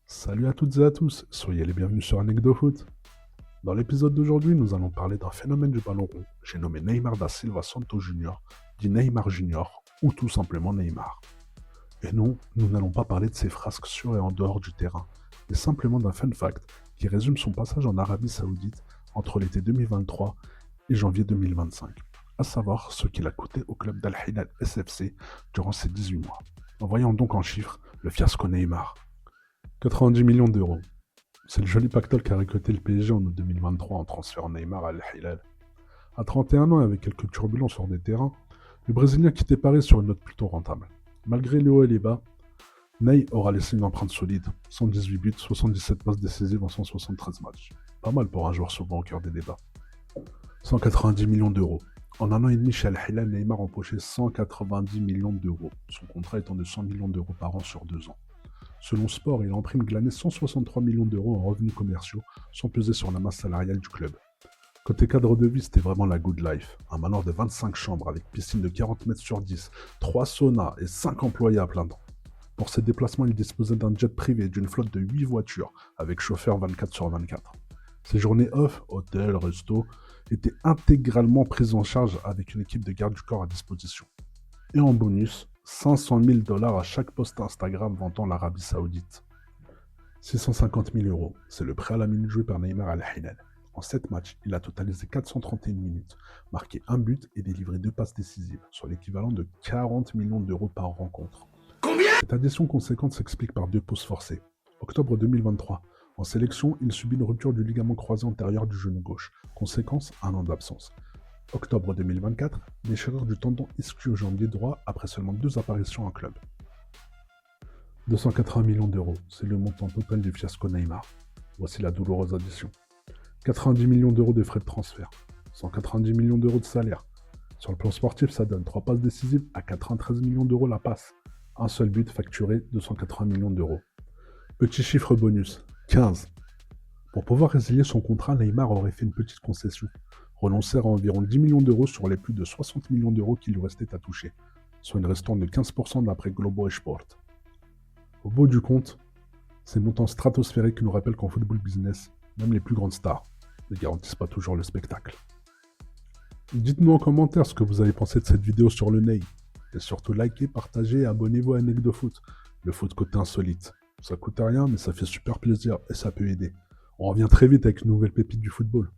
Salut à toutes et à tous, soyez les bienvenus sur AnecdoFoot. Dans l'épisode d'aujourd'hui, nous allons parler d'un phénomène du ballon rond, j'ai nommé Neymar da Silva Santos Jr., dit Neymar Jr., ou tout simplement Neymar. Et non, nous n'allons pas parler de ses frasques sur et en dehors du terrain, mais simplement d'un fun fact qui résume son passage en Arabie Saoudite entre l'été 2023 et janvier 2025, à savoir ce qu'il a coûté au club d'Al Hilal SFC durant ces 18 mois. Voyons donc en chiffres le fiasco Neymar. 90 millions d'euros. C'est le joli pactole qu'a récolté le PSG en août 2023 en transférant Neymar à Al Hilal. À 31 ans et avec quelques turbulences sur des terrains, le Brésilien quittait Paris sur une note plutôt rentable. Malgré les hauts et les bas, Ney aura laissé une empreinte solide. 118 buts, 77 passes décisives en 173 matchs. Pas mal pour un joueur souvent au cœur des débats. 190 millions d'euros. En un an et demi chez Al Hilal, Neymar empochait 190 millions d'euros, son contrat étant de 100 millions d'euros par an sur 2 ans. Selon Sport, il a en prime glané 163 millions d'euros en revenus commerciaux, sans peser sur la masse salariale du club. Côté cadre de vie, c'était vraiment la good life. Un manoir de 25 chambres avec piscine de 40 mètres sur 10, 3 saunas et 5 employés à plein temps. Pour ses déplacements, il disposait d'un jet privé et d'une flotte de 8 voitures, avec chauffeur 24 sur 24. Ses journées off, hôtel, resto, étaient intégralement prises en charge avec une équipe de garde du corps à disposition. Et en bonus, 500 000 $ à chaque post Instagram vantant l'Arabie Saoudite. 650 000 euros, c'est le prêt à la minute joué par Neymar Al Hilal. En 7 matchs, il a totalisé 431 minutes, marqué un but et délivré 2 passes décisives, soit l'équivalent de 40 millions d'euros par rencontre. Cette addition conséquente s'explique par 2 pauses forcées. Octobre 2023, en sélection, il subit une rupture du ligament croisé antérieur du genou gauche, conséquence, un an d'absence. Octobre 2024, déchirure du tendon ischio-jambier droit après seulement 2 apparitions en club. 280 millions d'euros, c'est le montant total du fiasco Neymar. Voici la douloureuse addition. 90 millions d'euros de frais de transfert, 190 millions d'euros de salaire. Sur le plan sportif, ça donne 3 passes décisives à 93 millions d'euros la passe. Un seul but facturé 280 millions d'euros. Petit chiffre bonus, 15. Pour pouvoir résilier son contrat, Neymar aurait fait une petite concession. Renoncer à environ 10 millions d'euros sur les plus de 60 millions d'euros qui lui restaient à toucher, soit une ristourne de 15% d'après Globo Esport. Au bout du compte, ces montants stratosphériques nous rappellent qu'en football business, même les plus grandes stars ne garantissent pas toujours le spectacle. Dites-nous en commentaire ce que vous avez pensé de cette vidéo sur le Ney. Et surtout likez, partagez et abonnez-vous à AnecdoFoot, le foot côté insolite. Ça coûte rien mais ça fait super plaisir et ça peut aider. On revient très vite avec une nouvelle pépite du football.